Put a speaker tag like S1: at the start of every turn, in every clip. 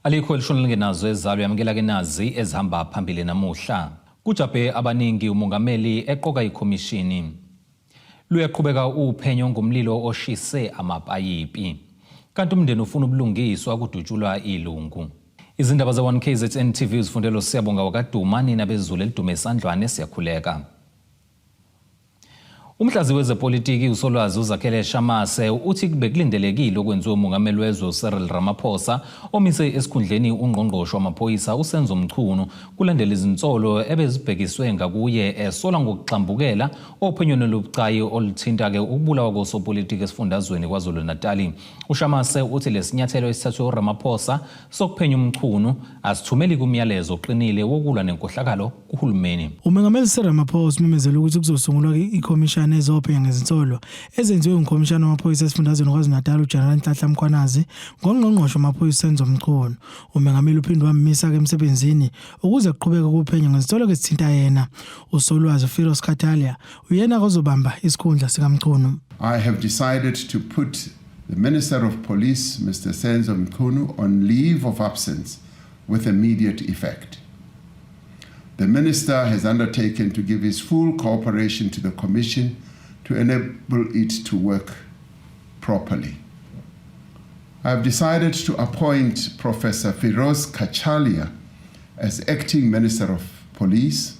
S1: Alikho elishoni lingenazo ezalo yamukela ke nazi ezihamba phambili namuhla. Kujabhe abaningi umongameli eqoka ikhomishini. Luyaqhubeka uphenyo ngomlilo oshise amapayipi. Kanti umndeni ufuna ubulungiswa kudutshulwa ilungu. Izindaba za1KZN TV uzifundelo Siyabonga wakaduma nina bezulu elidume esandlwane siyakhuleka. Umhlazi wezepolitiki uSolwazi uZakhele Shamase uthi bekulindelekile okwenziwa umongameli wezwe Cyril Ramaphosa omise esikhundleni ungqongqoshe wamaphoyisa uSenzo Mchunu kulandela izinsolo ebezibhekiswe ngakuye esola ngokuxambukela ophenyweni lobucayi oluthinta ke ukubulawa kosopolitiki esifundazweni KwaZulu-Natal. uShamase uthi lesinyathelo esithathwe uRamaphosa sokuphenya uMchunu asithumeli kumyalezo oqinile wokulwa nenkohlakalo kuhulumeni.
S2: Umongameli Cyril Ramaphosa umemezela ukuthi kuzosungulwa ikhomishana ezophenya ngezinsolo ezenziwe umkhomishana wamaphoyisa esifundazweni KwaZulu-Natal uGeneral Nhlanhla Mkhwanazi ngongqongqoshe wamaphoyisa uSenzo Mchunu. Umongameli uphinde wamisa ke emsebenzini ukuze kuqhubeke ukuphenya ngezinsolo ezithinta yena. uSolwazi Firos Katalia uyena ozobamba isikhundla sika Mchunu.
S3: I have decided to put the Minister of Police, Mr. Senzo Mchunu, on leave of absence with immediate effect. The Minister has undertaken to give his full cooperation to the Commission to enable it to work properly. I have decided to appoint Professor Firoz Kachalia as Acting Minister of Police.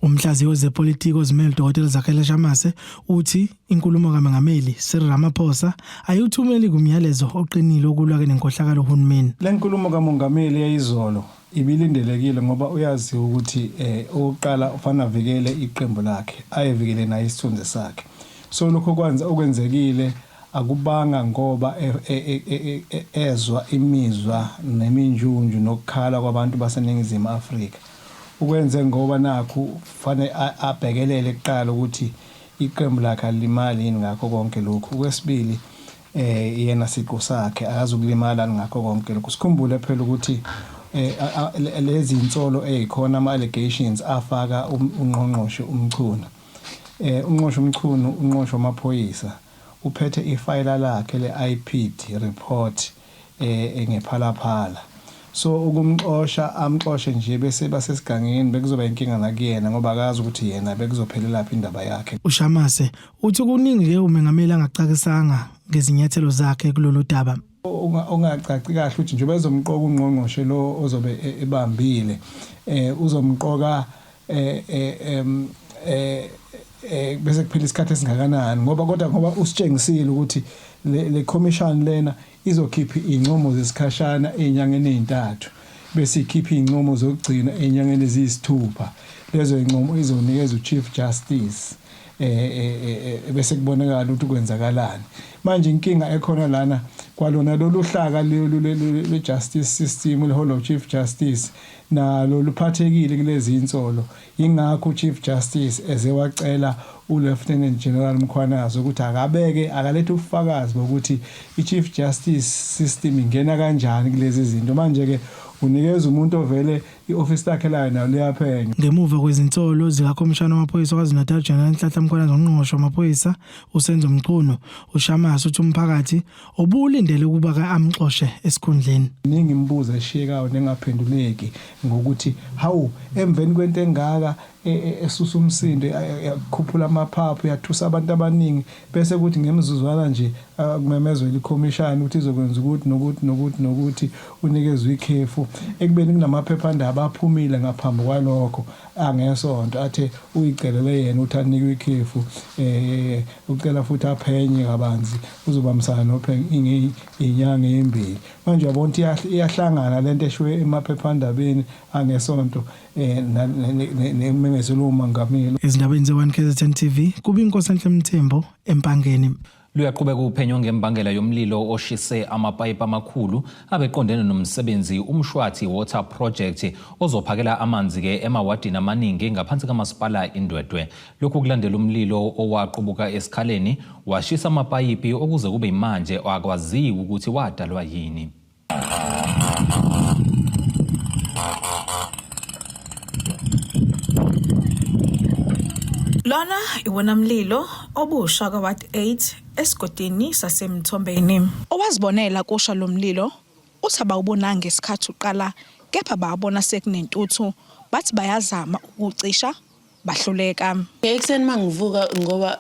S2: Umhlazi wezepolitiki ozimele Dr. Zakhele Shamase uthi inkulumo kaMongameli Cyril Ramaphosa ayuthumeli kumyalezo oqinile okulwa ke nenkohlakalo uhulumeni.
S4: Le nkulumo kaMongameli yayizolo ibilindelekile ngoba uyazi ukuthi oqala ufana vikele iqembu lakhe ayevikele naye isithunzi sakhe. So lokho kwanza okwenzekile akubanga ngoba ezwa imizwa neminjunju nokukhala kwabantu baseNingizimu Afrika. Ukwenze ngoba nakho fanele abhekelele kuqala ukuthi iqembu lakhe alimali yini ngakho konke lokho. Okwesibili yena siqo sakhe akazukulimala ngakho konke lokho. Sikhumbule phela ukuthi lezi insolo ezikhona ama allegations afaka ungqongqoshe uMchunu. Ungqongqoshe uMchunu ungqongqoshe wamaphoyisa uphethe ifayila lakhe le-IPD report engephalaphala. So ukumxosha amxoshe nje bese basesigangeni bekuzoba inkinga nakuyena ngoba akazi ukuthi yena bekuzophelela lapha indaba yakhe.
S2: uShamase uthi kuningi ke umongameli angacakisanga ngezinyathelo zakhe kulolu daba.
S4: Ungacaci kahle ukuthi nje bezomqoka ungqongqoshe lo ozobe ebambile uzomqoka bese kuphela isikhathi esingakanani ngoba usitshengisile ukuthi le commission lena izokhipha incomo zesikhashana ezinyangeni ezintathu bese ikhipha incomo zokugcina ezinyangeni eziyisithupha. Lezo incomo izonikeza uChief Justice bese kubonakala ukuthi kwenzakalani. Manje inkinga ekhona lana kwalona lolu hlaka le justice system le whole Chief Justice nalo luphathekile kulezi insolo. Ingakho uChief Justice ezewacela uLieutenant General Mkhwanazi ukuthi akalethe ubufakazi bokuthi iChief Justice system ingena kanjani kulezi zinto. Manje ke unikeza umuntu ovele ioffice lakhe la nayo liyaphenya.
S2: Ngemuva kwezinsolo zikakhomishana wamaphoyisa KwaZulu-Natal General Nhlanhla Mkhwanazi ngqongqoshe wamaphoyisa uSenzo Mchunu, uShamase uthi umphakathi obulindele ukuba ka amxoshe esikhundleni.
S4: Ningi imibuzo eshiyekayo nengaphenduleki ngokuthi hawu emveni kwento engaka esusa umsindo yakhuphula amaphaphu yathusa abantu abaningi bese kuthi ngemizuzwana nje kumemezwe ikhomishana ukuthi izokwenza ukuthi nokuthi unikezwe ikhefu ekubeni kunamaphephandaba aphumile ngaphambi kwalokho angesonto athe uyicelele yena uthi anikwe ikhefu ucela futhi aphenye kabanzi uzobamsana nophenye inyanga ezimbili. Manje yabona ukuthi iyahlangana lento eshiwe emaphephandabeni angesonto nememezelo umongameli.
S2: Izindabeni ze1KZN TV kuba iNkosi Mthembu eMpangeni.
S1: Luyaqhubeka uphenyo ngembangela yomlilo oshise amapayipi amakhulu abeqondene nomsebenzi umshwathi water project ozophakela amanzi ke emawadini amaningi ngaphansi kamasipala iNdwedwe. Lokhu kulandela umlilo owaqhubuka esikhaleni washisa amapayipi okuze kube manje akwaziwa ukuthi wadalwa yini.
S5: Lona iwona mlilo obusha kaWard 8 esigodini saseMthombeni. Owazibonela kusha lo mlilo uthi abawubonanga ngesikhathi uqala kepha babona sekunentuthu bathi bayazama ukucisha bahluleka.
S6: Ekseni mangivuka ngoba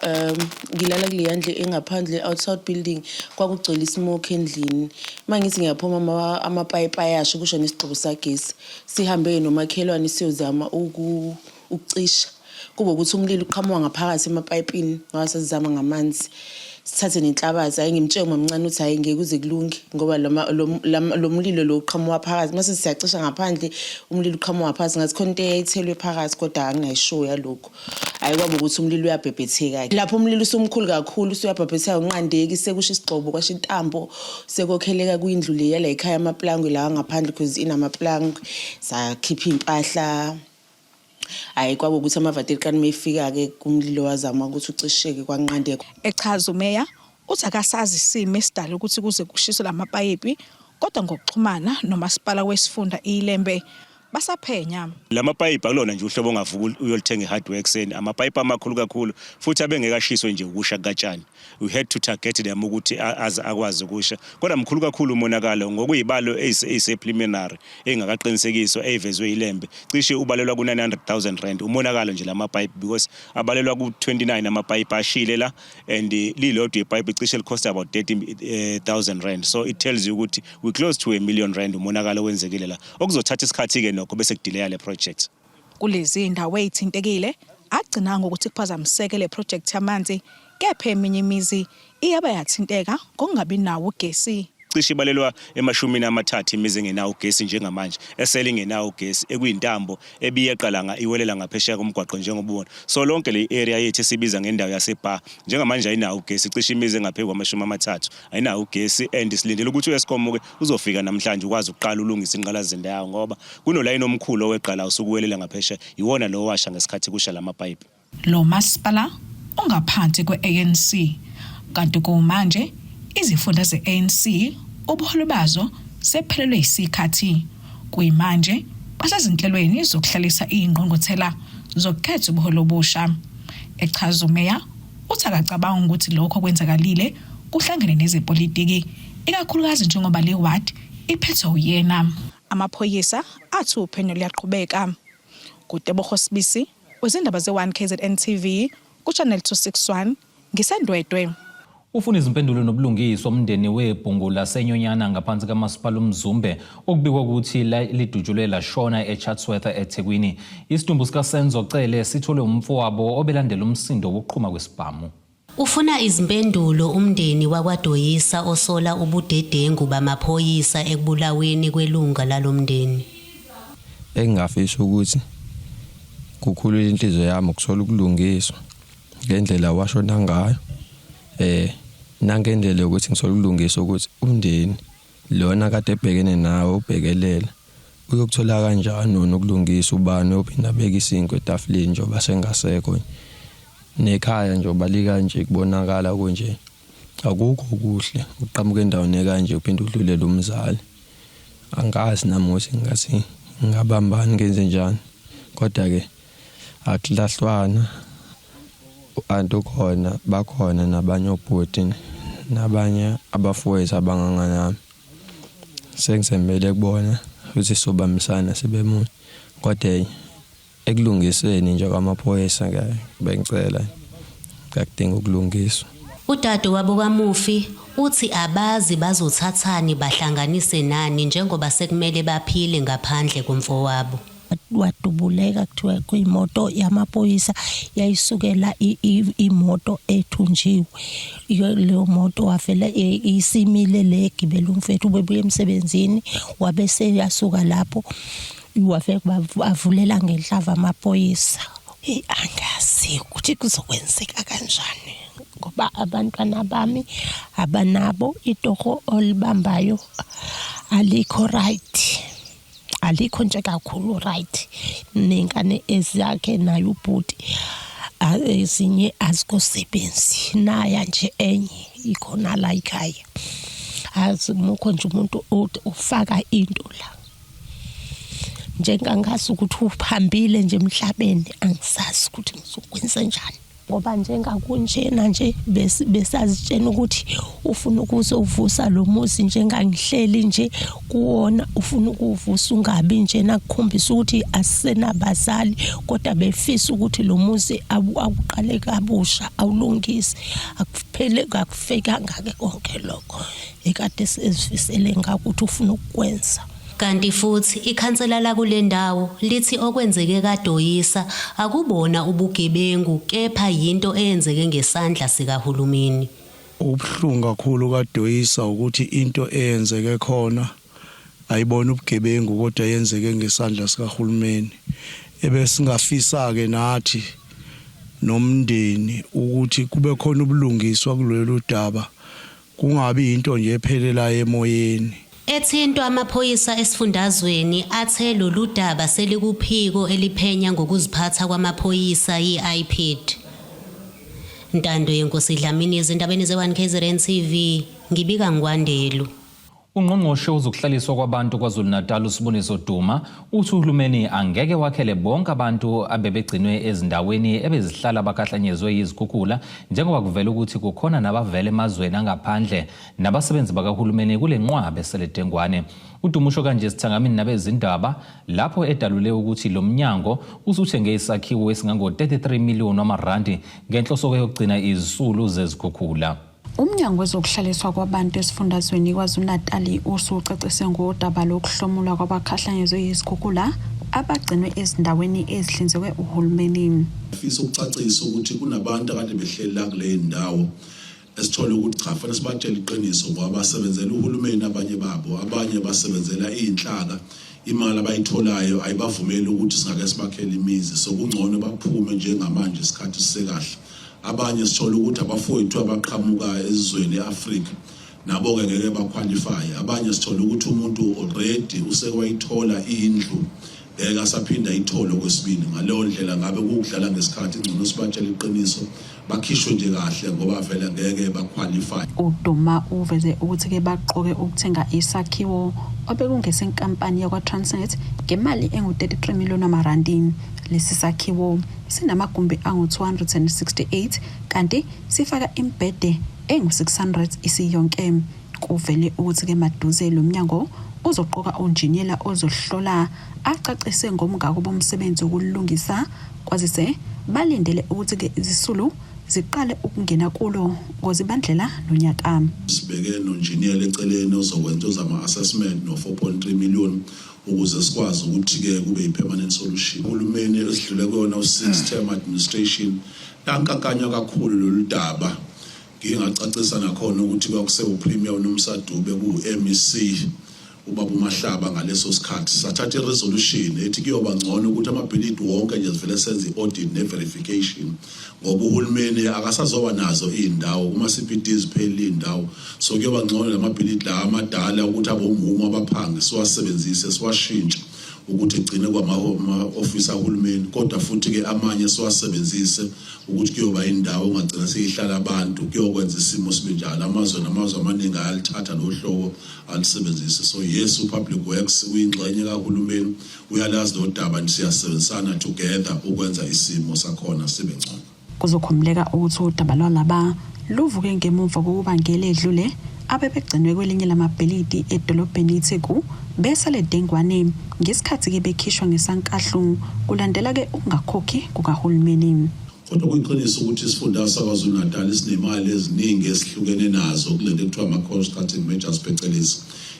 S6: ngilala kuleyandle engaphandle outside building kwakugcwele smoke endlini. Mangithi ngiyaphuma amapipe ayasho kusho nesigqoko sagesi. Sihambe nomakhelwane siyozama ukucisha. Kuba ukuthi umlilo uqhamuka ngaphakathi emapipini ngasezama ngamanzi. Sithathe nenhlabathi ayengimtshela umamncane uthi hayi ngeke kuze kulunge ngoba lo mlilo lo uqhamuka phakathi mase siyacisha ngaphandle umlilo uqhamuka phakathi ngathi khona into eyithelwe phakathi kodwa anginayishow yalokho ayikwabo ukuthi umlilo uyabhebhetheka lapho umlilo usumkhulu kakhulu usuyabhebhetheka unqandeki sekusho isigxobo kwasho intambo sekokheleka kwindlu le yala ekhaya amaplango la ngaphandle because inamaplango sakhipha impahla ayikwabo ukuthi amavatekani mayifika ke kumlilo wazama ukuthi ucisheke kwanqandeka.
S5: Echaza umeya uthi akasazi isimo esidala ukuthi kuze kushiswe lamapayipi kodwa ngokuxhumana nomasipala wesifunda iLembe basaphenya.
S7: Lamapayipi akulona nje uhlobo ongavuka uyolithenga ihardware ekseni amapayipi amakhulu kakhulu futhi abengekashiswe nje ukusha katshani. We had to target them ukuthi akwazi ukusha kodwa mkhulu kakhulu umonakalo ngokuyibalo ezisepreliminary engakaqinisekiswa evezwe iLembe cishe ubalelwa ku 900,000 rand umonakalo nje lamapayipi because abalelwa ku 29 amapayipi ashile la and lilodwa ipayipi cishe licost about 30,000 rand so it tells you ukuthi we close to 1 million rand umonakalo wenzekile la okuzothatha isikhathi ke nokho bese kudelaya le project.
S5: Kulezi indawo ezithintekile agcina ngokuthi kuphazamiseke le project yamanzi kepha eminye imizi iyaba yathinteka ngokungabi nawo ugesi.
S7: Cishe balelwa emashumini amathathu imizi engenawo ugesi njengamanje esele ngenawo ugesi ekuyintambo ebiyeqala iwelela ngaphesheya komgwaqo njengobona so lonke le area yethu esibiza ngendawo yaseBar njengamanje ayinawo ugesi cishe imizi engaphezulu kwamashumi amathathu ayinawo ugesi and silindele ukuthi uEskom ke uzofika namhlanje ukwazi ukuqala ulungisa inqalazenda yawo ngoba kunolayini omkhulu oweqala usukuwelela ngaphesheya iwona lo washa ngesikhathi kusha lamapayipi.
S5: Lo masipala ongaphansi kweANC kanti kumanje izifunda zeANC ubuholo bazo sephelelwe isikhathi kuyimanje basezinhlelweni zokuhlalisa ingqongqothela zokukhetha ubuholo obusha. Echaza umeya uthi akacabanga ukuthi lokho kwenzakalile kuhlangene nezepolitiki ikakhulukazi njengoba le ward iphethwe uyena. Amaphoyisa athi uphenyo liyaqhubeka. Kutebogo Sibisi wezindaba ze1KZN TV kuchannel 261 ngisendwedwe.
S1: Ufuna izimpendulo nobulungiswa umndeni weBhungu laseNyonyana ngaphansi kaMasipala uMzumbe okubikwa ukuthi lidujulwe lashona eChatsworth eThekwini. Isidumbu sikaSenzo Cele sithole umfowabo obelandela umsindo wokuqhuma kwesibhamu.
S8: Ufuna izimpendulo umndeni wakwaDoyisa osola ubudedengu bamaphoyisa ekubulaweni kwelunga lalomndeni.
S9: Engingafisa ukuthi kukhulule inhliziyo yami ukuthola ukulungiswa ngendlela washona ngayo. Nangendlela ukuthi ngisola ukulungisa ukuthi umndeni lona kade ebhekene nawo ubhekelela uyokuthola kanjani nokulungisa ubani ophinda beka isinkwe etafuleni njengoba sengasekho nekhaya njengoba likanje kubonakala konje akukho kuhle uqhamuka endaweni ekanje uphinde udlulele umzali angazi nami ukuthi ngathi ngabambani ngenze njani kodwa ke akulahlwana anto khona bakhona nabanye obhuti nabanye abafowethu abanganganami sengisemele kubona ukuthi sobamisana sibemunye kodwa ekulungiseni nje kwamaphoyisa ke bengicela ngakudinga ukulungiswa.
S8: Udade wabo kaMufi uthi abazi bazothathani bahlanganise nani njengoba sekumele baphile ngaphandle komfowabo.
S10: Wadubuleka kuthiwa kuyimoto yamaphoyisa yayisukela imoto ethunjiwe leyo moto wafela isimile le gibela umfethu bebuye emsebenzini wabese yasuka lapho wafeka bavulela ngenhlava amaphoyisa. Angazi ukuthi kuzokwenzeka kanjani ngoba abantwana bami abanabo itoho olibambayo alikho right. Alikho nje kakhulu right nengane ezakhe nayo ubhuti ezinye azikosebenzi naya nje enye ikhona la ekhaya azimukho nje umuntu ufaka into la njengangazi ukuthi uphambile nje emhlabeni angisazi ukuthi ngizokwenza njani ngoba njengakunjena nje besazitshena ukuthi ufuna ukuzovusa lo muzi njengangihleli nje kuwona ufuna ukuvusa ungabi njena kukhombisa ukuthi asisenabazali kodwa befisa ukuthi lo muzi awuqale kabusha awulungise akuphele kakufika ngake konke lokho ekade sezifisele ngakuthi ufuna ukwenza.
S8: Kanti futhi ikhansela la kule ndawo lithi okwenzeke kaDoyisa akubona ubugebengu kepha yinto eyenzeke ngesandla sikahulumeni.
S11: Ubhlungu kakhulu kaDoyisa ukuthi into eyenzeke khona ayibona ubugebengu kodwa yenzeke ngesandla sikahulumeni. Ebesingafisa ke nathi nomndeni ukuthi kube khona ubulungiswa kulolu daba kungabi into nje ephelela emoyeni.
S8: Ethintwa amaphoyisa esifundazweni athe lolu daba selikuphiko eliphenya ngokuziphatha kwamaphoyisa iIPID. Ntando yenkosi Dlamini izindabeni ze1 KZN TV ngibika ngwandelu.
S1: Ungqongqoshe uzokuhlaliswa kwabantu KwaZulu-Natal uSiboniso Duma uthi uhulumeni angeke wakhele bonke abantu abebegcinwe ezindaweni ebezihlala abakahlanyezwe izikhukhula njengoba kuvela ukuthi kukhona nabavele emazweni angaphandle nabasebenzi bakahulumeni kule nqwabe seledengwane. uDuma usho kanje esithangamini nabezindaba lapho edalule ukuthi lo mnyango usuthenge isakhiwo esingango 33 million wamarandi ngenhloso yokugcina izisulu zezikhukhula.
S12: Umnyango wezokuhlaliswa kwabantu esifundazweni KwaZulu-Natal usucacise ngodaba lokuhlomulwa kwabakhahlanyezwe izikhukhula abagcinwe ezindaweni ezihlinzekwe uhulumeni.
S13: Ngifisa ukucacisa ukuthi kunabantu akade behlela kule ndawo esithola ukuthi cha fanele sibatshele iqiniso ngoba basebenzela uhulumeni abanye basebenzela inhlaka imali abayitholayo ayibavumeli ukuthi singake sibakhele imizi so kungcono baphume njengamanje isikhathi sisekahle. Abanye sithola ukuthi abafowethu abaqhamuka ezizweni eAfrika nabo ke ngeke baqualify. Abanye sithola ukuthi umuntu already usekwayithola indlu asaphinda ayithole kwesibili. Ngaleyo ndlela ngabe ukudlala ngesikhathi ingcono sibatshele iqiniso bakhishwe nje kahle ngoba vele ngeke baqualify.
S12: uDuma uveze ukuthi ke baqoke ukuthenga isakhiwo obekungesenkampani yakwaTransnet ngemali engu-33 million wamarandi. Lesi sakhiwo sinamagumbi angu-268 kanti sifaka imbhede engu-600 isiyonke. Kuvele ukuthi ke maduze lo mnyango uzoqoka unjiniyela ozohlola acacise ngomngako bomsebenzi wokulungisa kwazise balindele ukuthi ke izisulu ziqale ukungena kulo ngozibandlela nonyaka.
S13: Sibeke nonjiniyela eceleni ozokwenza uzama-assessment no-4.3 million ukuze sikwazi ukuthi ke kube i-permanent solution. Uhulumeni esidlule kuyona u-6 term administration yankankanya kakhulu lolu daba. Ngingacacisa nakhona ukuthi kwakusewu-Premier uNomsadube ku-MEC ubaba uMahlaba ngaleso sikhathi sathatha i-resolution ethi kuyoba ngcono ukuthi amabhilidi wonke nje sivele senze i-audit ne-verification ngoba uhulumeni akasazoba nazo iy'ndawo kuma-CPDs phela iy'ndawo so kuyoba ngcono lamabhilidi la amadala ukuthi abomhumo abaphangi siwasebenzise siwashintshe ukuthi egcine kwama-ofisi ahulumeni kodwa futhi ke amanye siwasebenzise ukuthi kuyoba indawo ungagcina seyihlala abantu kuyokwenza isimo sibe njalo. Amazwe namazwe amaningi ayalithatha lo hlobo alisebenzise. So yes, uPublic Works uyingxenye kahulumeni uyalazi lo daba siyasebenzisana together ukwenza isimo sakhona sibe ngcono.
S12: Kuzokhomleka ukuthi udaba lwalaba luvuke ngemuva kokuba ngele edlule abebegcinwe kwelinye lamabhilidi edolobheni iTheku besale dengwane ngesikhathi ke bekhishwa ngesankahlu kulandela ke ungakhokhi kukahulumeni.
S13: Kodwa kuyiqiniso ukuthi isifundazwe saKwaZulu-Natal sinemali eziningi esihlukene nazo kulento ekuthiwa ama-cost cutting measures phecelezi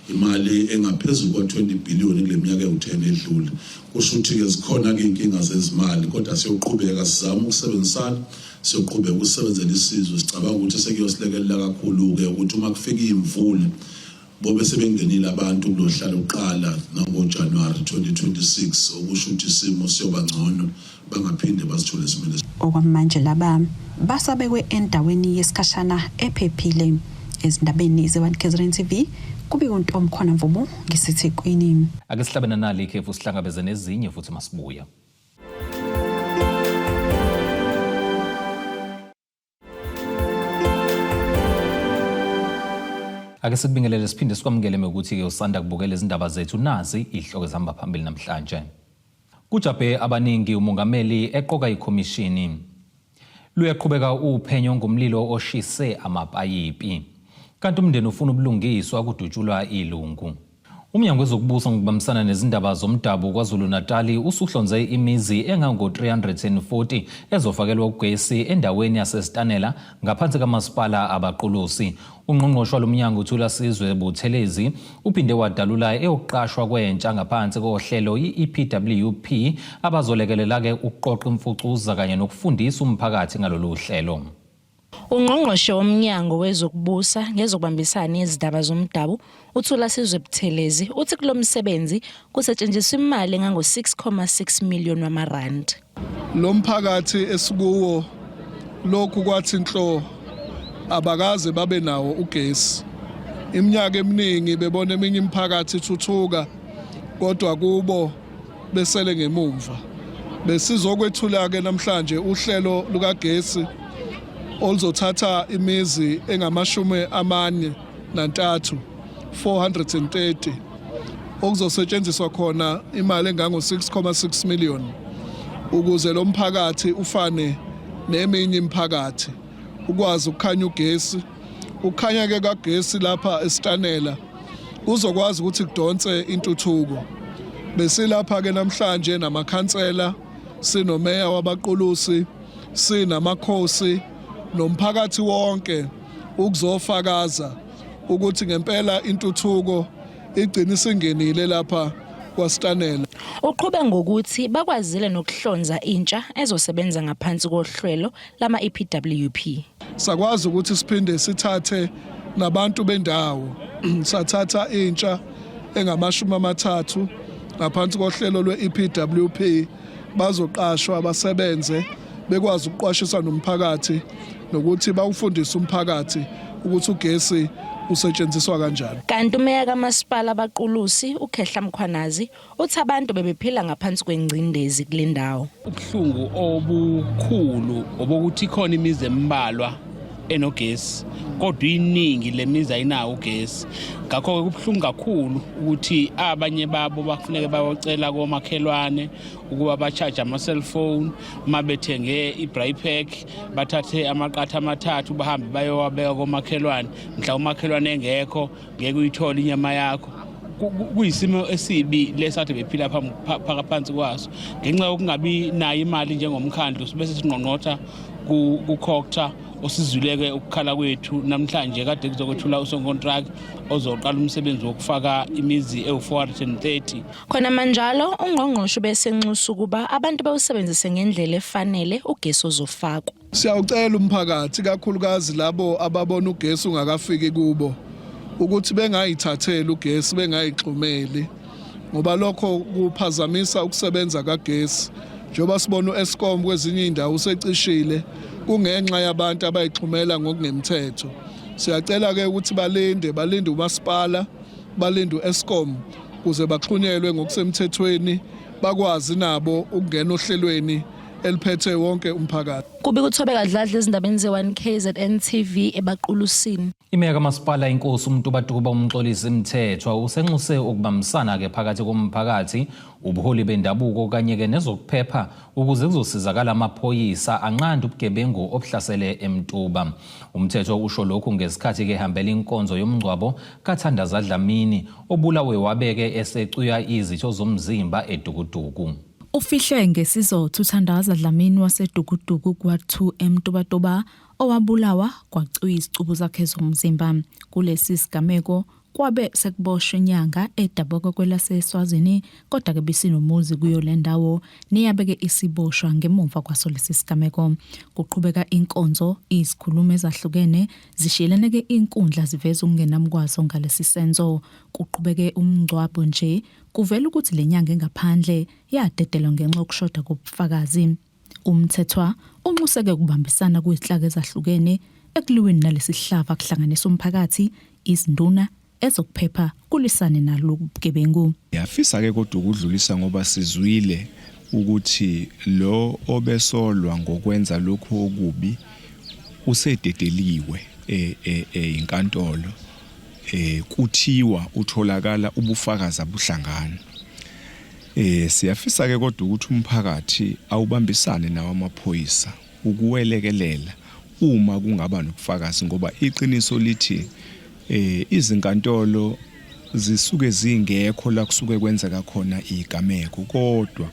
S13: imali engaphezulu kwa-20 billion kule minyaka ewu-10 edlule. Kusho ukuthi-ke zikhona-ke iy'nkinga zezimali kodwa siyoqhubeka sizama ukusebenzisana siyoqhubeka ukusebenzela isizwe sicabanga ukuthi sekuyosilekelela kakhulu-ke ukuthi uma kufika iy'mvula bobe sebengenile abantu kulohlala uqala nangoJanuwari 2026 okusho ukuthi isimo siyoba ngcono bangaphinde bazithole esimeni.
S12: Okwamanje laba basabekwe endaweni yesikhashana ephephile. Ezindabeni ze1 KZN TV kubika uNtombi khona Mvubu ngiseThekwini.
S1: Ake sihlabene nali ikhefu sihlangabeze nezinye futhi masibuya. Ake sikubingelele siphinde sikwamukele ukuthi ke usanda kubukela izindaba zethu nazi ihloko ezihamba phambili namhlanje. Kujabe abaningi umongameli eqoka ikhomishini. Luyaqhubeka uphenyo ngomlilo oshise amapayipi. Kanti umndeni ufuna ubulungiswa kudutshulwa ilungu. Umnyango wezokubusa ngokubambisana nezindaba zomdabu KwaZulu-Natal usuhlonze imizi engango 340 ezofakelwa ugesi endaweni yaseStanela ngaphansi kamasipala abaqulusi. Ungqongqoshe lomnyango uThula Sizwe Buthelezi uphinde wadalula eyokuqashwa kwentsha ngaphansi kohlelo iEPWP abazolekelela ke ukuqoqa imfucuza kanye nokufundisa umphakathi ngalolu hlelo.
S14: Ungqongqoshe womnyango wezokubusa ngezokubambisana nezindaba zomdabu uThula Sizwe Buthelezi uthi kulomsebenzi kusetshenziswa imali engango 6.6 million wamarandi.
S11: Lo mphakathi esikuwo lokhu kwathi inhlo abakaze babe nawo ugesi. Iminyaka eminingi bebona eminye imphakathi ithuthuka kodwa kubo besele ngemumva. Besizokwethula ke namhlanje uhlelo lukagesi oluzothatha imizi engama-43 430 okuzosetshenziswa khona imali engango 6.6 million ukuze lo mphakathi ufane neminye imiphakathi ukwazi ukukhanya ugesi. Ukukhanya ke kagesi lapha eStanela uzokwazi ukuthi kudonse intuthuko. Besilapha ke namhlanje namakhansela, sinomeya wabaqulusi, sinamakhosi nomphakathi wonke ukuzofakaza ukuthi ngempela intuthuko igcina isingenile lapha kwaStanela.
S14: Uqhube ngokuthi bakwazile nokuhlonza intsha ezosebenza ngaphansi kohlelo lama EPWP.
S11: Sakwazi ukuthi siphinde sithathe nabantu bendawo. Sathatha intsha engama-30 ngaphansi kohlelo lwe-EPWP bazoqashwa basebenze bekwazi ukuqwashisa nomphakathi nokuthi bawufundise umphakathi ukuthi ugesi usetshenziswa kanjani.
S14: Kanti umeya kamasipala abaqulusi uKhehla Mkhwanazi uthi abantu bebephila ngaphansi kwengcindezi kule ndawo.
S15: Ubuhlungu obukhulu obokuthi khona imizi embalwa enogesi kodwa iningi lemizi ayinawo ugesi. Ngakho ke kubuhlungu kakhulu ukuthi abanye babo bakufuneka bayocela komakhelwane ukuba ba-charge ama-cellphone mabethenge i-braai pack bathathe amaqatha amathathu bahambe bayowabeka komakhelwane. Mhla umakhelwane engekho ngeke uyithole inyama yakho. Kuyisimo esibi lesathi bephila phakathi kwaso ngenxa yokungabi nayo imali njengomkhandlu bese sinqonqotha kukhokta osizwileke ukukhala kwethu namhlanje kade kuzokwethula usonkontract ozoqala umsebenzi wokufaka imizi ewu430.
S14: Khona manjalo ungqongqoshe besenxusa ukuba abantu bawusebenzise ngendlela efanele ugesi ozofakwa.
S11: Siyawucela umphakathi kakhulukazi labo ababona ugesi ungakafiki kubo ukuthi bengayithatheli ugesi bengayixhumeli ngoba lokho kuphazamisa ukusebenza kagesi. Njengoba sibona uEskom kwezinye indawo usecishile kungenxa yabantu abayixhumela ngokungemthetho. Siyacela ke ukuthi balinde umasipala, balinde uEskom kuze baxhunyelwe ngokusemthethweni bakwazi nabo ukungena ohlelweni eliphethe wonke umphakathi.
S14: Kubi kuthobeka dladla ezindabeni ze1KZN TV ebaqulusini.
S1: Imeya kamasipala inkosi umuntu batukuba umxolisi imthethwa usenxuse ukubambisana ke phakathi komphakathi ubuholi bendabuko kanye ke nezokuphepha ukuze kuzosizakala amaphoyisa anqanda ubugebengu obuhlasele eMtuba. Umthetho usho lokhu ngesikhathi ke hambela inkonzo yomngcwabo kaThandaza Dlamini obulawe wabeke esecuya izitho zomzimba eDukuduku.
S16: Ufihle ngesizothu uThandaza Dlamini waseDukuduku kwa2 eMtubatoba owabulawa kwacuya izicubu zakhe zomzimba. Kulesi sigameko kwabe sekuboshwe inyanga eDabuka kwelaseSwazini kodwa ke bisinomuzi kuyo le ndawo niyabeke isiboshwa ngemuva kwaso lesi sigameko. Kuqhubeka inkonzo izikhulumo ezahlukene zishilene ke inkundla ziveza ukungenamkwazo ngalesi senzo. Kuqhubeke umngcwabo nje kuvela ukuthi lenyanga engaphandle yadedelwa ngenxa yokushoda kobufakazi. Umthethwa unxuseke ukubambisana kwezinhlaka ezahlukene ekuliweni nalesi sihlava kuhlanganisa umphakathi, izinduna ezokuphepha kulisane nalobugebengu.
S17: Yafisa ke kodwa ukudlulisa ngoba sizwile ukuthi lo obesolwa ngokwenza lokho okubi usededeliwe inkantolo kuthiwa utholakala ubufakazi abuhlangana. Siyafisa ke kodwa ukuthi umphakathi awubambisane nawo amaphoyisa ukuwelekelela uma kungaba nobufakazi ngoba iqiniso lithi izinkantolo zisuke zingekho la kusuke kwenzeka khona igameko kodwa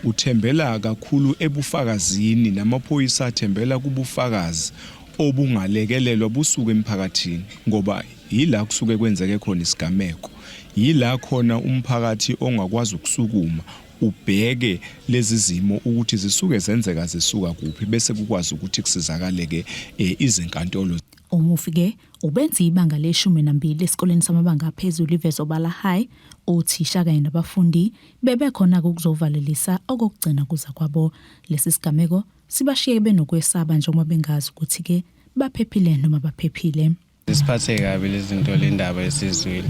S17: uthembela kakhulu ebufakazini namaphoyisa athembela kubufakazi obungalekelelwa busuke emphakathini ngoba yila kusuke kwenzeke khona isigameko yila khona umphakathi ongakwazi ukusukuma ubheke lezi zimo ukuthi zisuke zenzeka zisuka kuphi bese kukwazi ukuthi kusizakale ke izinkantolo.
S16: Umufike ubenza ibanga le-12 esikoleni samabanga aphezulu iVezobala High othisha kanye nabafundi bebekhona ukuzovalelisa okugcina kuza kwabo. Lesi sigameko sibashiye benokwesaba njengoba bengazi ukuthi ke baphephile noma baphephile.
S18: Siphathe kabi lezi zinto lendaba esizwile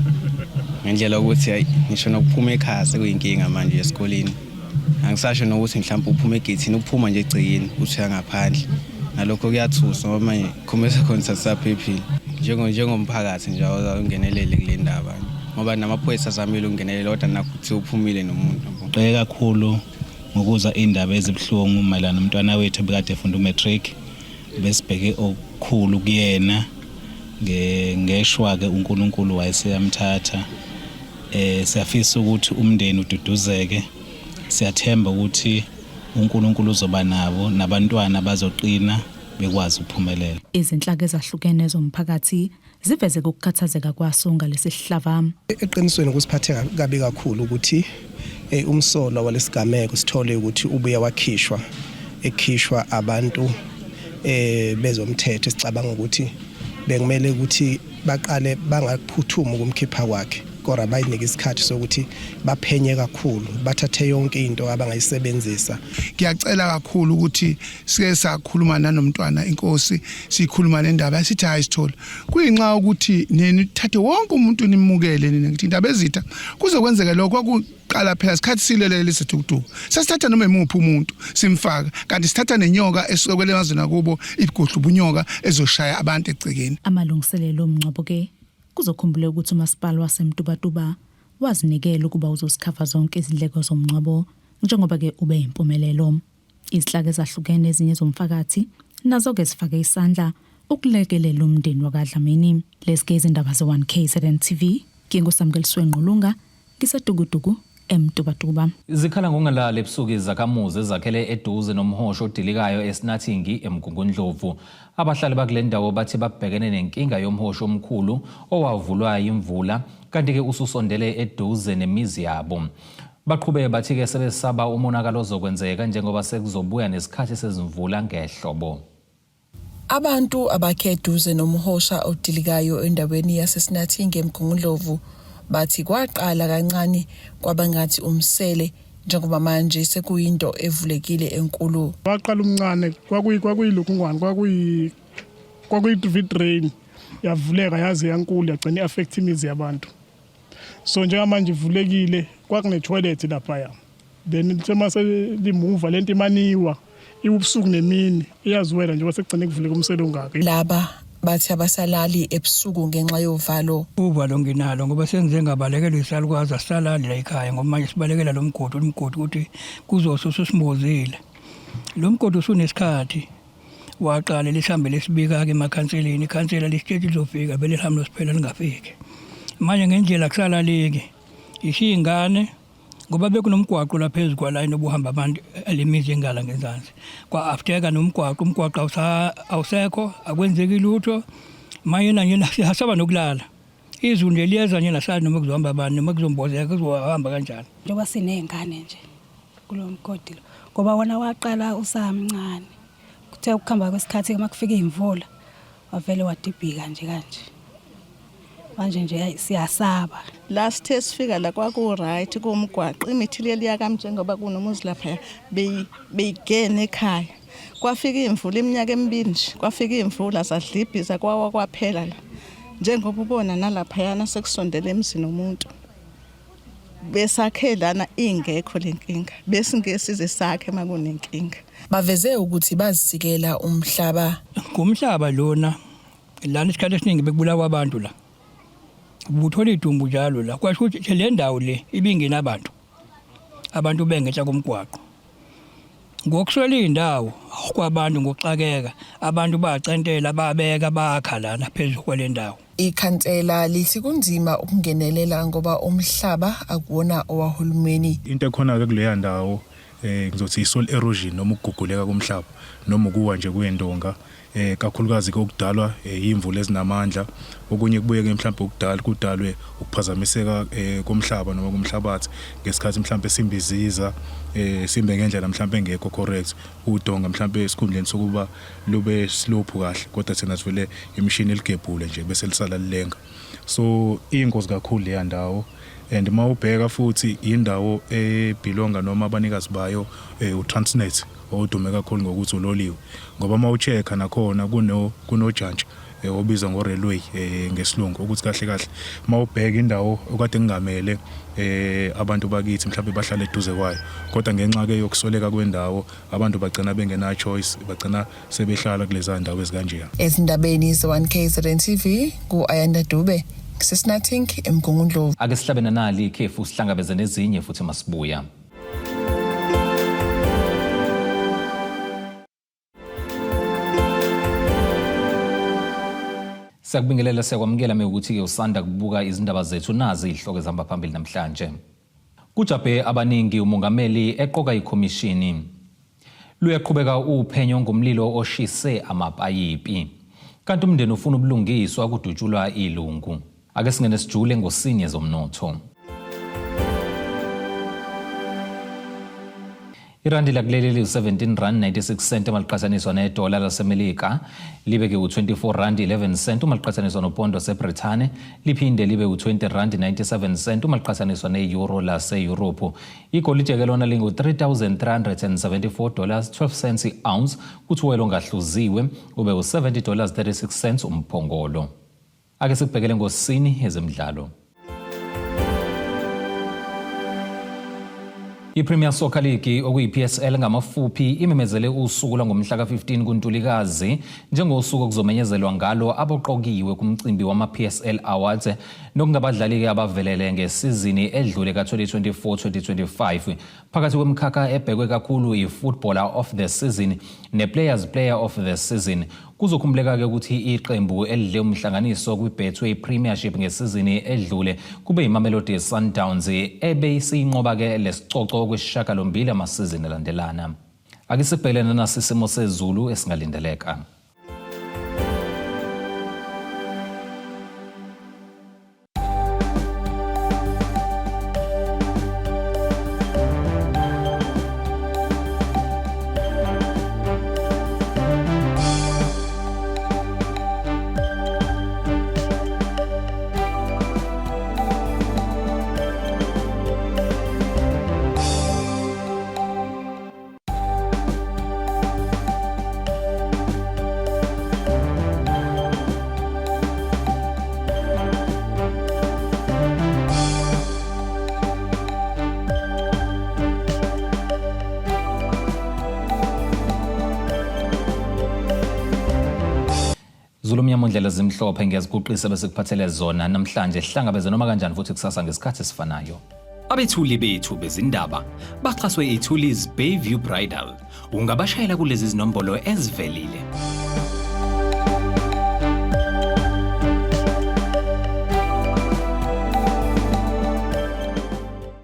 S18: ngendlela ukuthi ngisho nokuphuma ekhaya sekuyinkinga manje esikoleni angisasho nokuthi mhlawumbe uphuma egethini uphuma nje egcikini uthi ngaphandle nalokho kuyathusa ngoba manje khomesa khona sasaphephile njengomphakathi nje awungenelele kule ndaba ngoba namaphoyisa zamile ungenelela kodwa nakho kuthi uphumile nomuntu
S19: ngixolele kakhulu ngokuza indaba ezibhlungu mayelana nomntwana wethu bekade efunda umatric besibheke okukhulu kuyena ngeshwa ke uNkulunkulu wayeseyamthatha siyafisa ukuthi umndeni ududuzeke siyathemba ukuthi uNkulunkulu uzoba nabo nabantwana bazoqina bekwazi ukuphumelela.
S16: Izinhlaka ezahlukene zomphakathi ziveze ukukhathazeka kwaso ngalesi sihlava.
S20: Eqinisweni kusiphathe kabi kakhulu ukuthi umsolo walesigameko sithole ukuthi ubuye ekhishwa abantu bezomthetho sicabanga ukuthi bekumele ukuthi baqale bangaphuthuma ukumkhipha kwakhe kodwa bayinike isikhathi sokuthi baphenye kakhulu bathathe yonke into abangayisebenzisa.
S21: Ngiyacela kakhulu ukuthi sike sakhuluma nanomntwana inkosi sikhuluma nendaba sithi hayi sithola kuyinxa ukuthi nithathe wonke umuntu nimukele ngithi indaba ezitha kuzokwenzeka lokho kuqala phela isikhathi silelele sethukudu sasithatha noma emuphi umuntu simfaka kanti sithatha nenyoka esokwele emazweni akubo ibigudlu ubunyoka ezoshaya abantu egcekeni.
S16: Amalungiselelo omngcwabo ke kuzokhumbula ukuthi umasipala waseMtubatuba wazinikela ukuba uzosikhava zonke izindleko zomngcwabo njengoba ke ube impumelelo. Izihlaka ezahlukene ezinye zomphakathi nazo ke sifake isandla ukulekelela umndeni wakwaDlamini. Lesike izindaba ze1K7 TV ngingoSamkeliswe Nqulunga ngisedukuduku eMtubatuba.
S1: Zikhala ngongalala ebusuku izakhamuzi ezakhele eduze nomhosho odilikayo eSinathingi eMgungundlovu. Abahlali bakule ndawo bathi babhekene nenkinga yomhosho omkhulu owavulwa imvula kanti ke ususondele eduze nemizi yabo. Baqhubeke bathi ke sebesaba umonakalo ozokwenzeka njengoba sekuzobuya nesikhathi sezimvula ngehlobo.
S22: Abantu abakhe eduze nomhosha odilikayo endaweni yaseSinathingi eMgungundlovu bathi kwaqala kancane kwabangathi umsele njengoba manje sekuyinto evulekile enkulu.
S23: Waqala umncane kwakuyilukungwane kwakuyi-drain yavuleka yaze yankulu yagcina i-affect imizi yabantu. So njengamanje ivulekile kwakune-toilet lapha then semase limuva lento imaniwa ibusuku nemini iyaziwela njengoba sekugcine kuvuleka umsele ongaka.
S22: Laba bathi abasalali ebusuku ngenxa yovalo.
S24: Uvalo nginalo ngoba sengize ngabalekela isalukazi asalali la ekhaya ngoba manje sibalekela lo mgodi ukuthi kuzosusa simbozile. Lo mgodi usunesikhathi waqala lihambe lesibika ke emakhanseleni ikhansela lisithethe lizofika bele lihambe losiphela lingafiki. Manje ngendlela kusalaleke ishingane ngoba bekunomgwaqo lapha phezulu kwala inobuhamba abantu alemizi engala ngezansi kwa afteka umgwaqo awusekho akwenzeki lutho manje nanye sihasaba nokulala izulu nje liyeza nje nasali noma kuzohamba abantu noma kuzombozeka kuzohamba kanjani
S25: njengoba sinezingane nje kulo mgodi ngoba wona waqala usamncane kuthe ukuhamba kwesikhathi makufika imvula wavele wadibhika nje kanje manje nje siyasaba.
S26: Last test fika la kwaku right kumgwaqo imithili yaka njengoba kunomuzi lapha beyigene ekhaya kwafika imvula iminyaka emibili nje kwafika imvula sadlibhiza kwaphela la njengoba ubona nalapha yana sekusondela emzini nomuntu besakhelana ingekho lenkinga besingesize sakhe makunenkinga.
S22: Baveze ukuthi bazisikela umhlaba
S24: ngumhlaba lona lana isikhathi esiningi bekubulawa abantu la ubuthola idumbu njalo la kwasho ukuthi le ndawo le ibingena abantu bengetsha komgwaqo Ngokuswela indawo kwabantu ngokuxakeka abantu bacentela babeka bakha lana phezulu kwalendawo.
S22: Ikhansela lithi kunzima ukungenelela ngoba umhlaba akuwona owahulumeni.
S2: Into ekhona ke kuleya ndawo ngizothi soil erosion noma ukuguguleka komhlaba noma ukuwa nje kwendonga kakhulukazi ke okudalwa imvula ezinamandla okunye kubuye ke mhlawumbe kudalwe ukuphazamiseka komhlaba noma kumhlabathi ngesikhathi mhlawumbe simbiziza simbe ngendlela mhlawumbe engekho correct udonga mhlawumbe esikhundleni sokuba lube slope kahle kodwa thina sivele imishini eligebhule nje bese lisala lilenga. So ingozi kakhulu le ndawo and mawubheka futhi indawo ebelonga noma abanikazi bayo uTransnet odume kakhulu ngokuthi uloliwe ngoba mawuchecka nakhona kunojantshi obizwa ngo-railway ngesilungu ukuthi kahle mawubheka indawo okade ngingamele abantu bakithi mhlawumbe bahlala eduze kwayo kodwa ngenxa ke yokusoleka kwendawo abantu bagcina bengena choice bagcina sebehlala kuleza ndawo ezikanje.
S22: Ezindabeni ze1KZN TV ku-Ayanda Dube Sisnathink eMgungundlovu.
S1: Ake sihlabene nali ikhefu sihlangabeze nezinye futhi masibuya. Sakubingelela siyakwamukela ukuthi ke usanda kubuka izindaba zethu nazi ihloko ezihamba phambili namhlanje. Kujabhe abaningi umongameli eqoka ikhomishini. Luyaqhubeka uphenyo ngomlilo oshise amapayipi. Kanti umndeni ufuna ubulungiswa kudutshulwa ilungu. Ake singene sijule ngosinye zomnotho. Irandi lakuleli u17.96 maliqhathaniswa nedola laseMelika libe ke u24.11 maliqhathaniswa nopondo seBrithani liphinde libe u20.97 maliqhathaniswa neeuro laseEurope. Igolide ke lona lingu$3,374.12 i-ounce kuthi oil ongahluziwe ube u$70.36 umphongolo. Ake sikubhekele ngosini ezemidlalo. I-Premier Soccer League okuyi-PSL ngamafuphi imemezele usuku lwangomhla ka-15 kuNtulikazi njengosuku okuzomenyezelwa ngalo aboqokiwe kumcimbi wama-PSL Awards nokungabadlali ke abavelele ngesizini edlule ka-2024-2025 phakathi kwemikhakha ebhekwe kakhulu i-Footballer of the Season ne-Player of the Season. Kuzokhumbuleka ke ukuthi iqembu elidle umhlanganiso kwi-Betway Premiership ngesizini edlule kube iMamelodi Sundowns ebeyisiyinqoba ke lesicoco kwesishiyagalombili amasizini elandelana. Ake sibhekene nasisimo sezulu esingalindeleka. Zulumnyamondlela zimhlophe ngiyaziguqisa bese kuphathele zona namhlanje sihlangabeze noma kanjani futhi kusasa ngesikhathi esifanayo.
S3: Abethuli bethu bezindaba baxhaswe iThulis Bayview Bridal. Ungabashayela kulezi zinombolo ezivelile.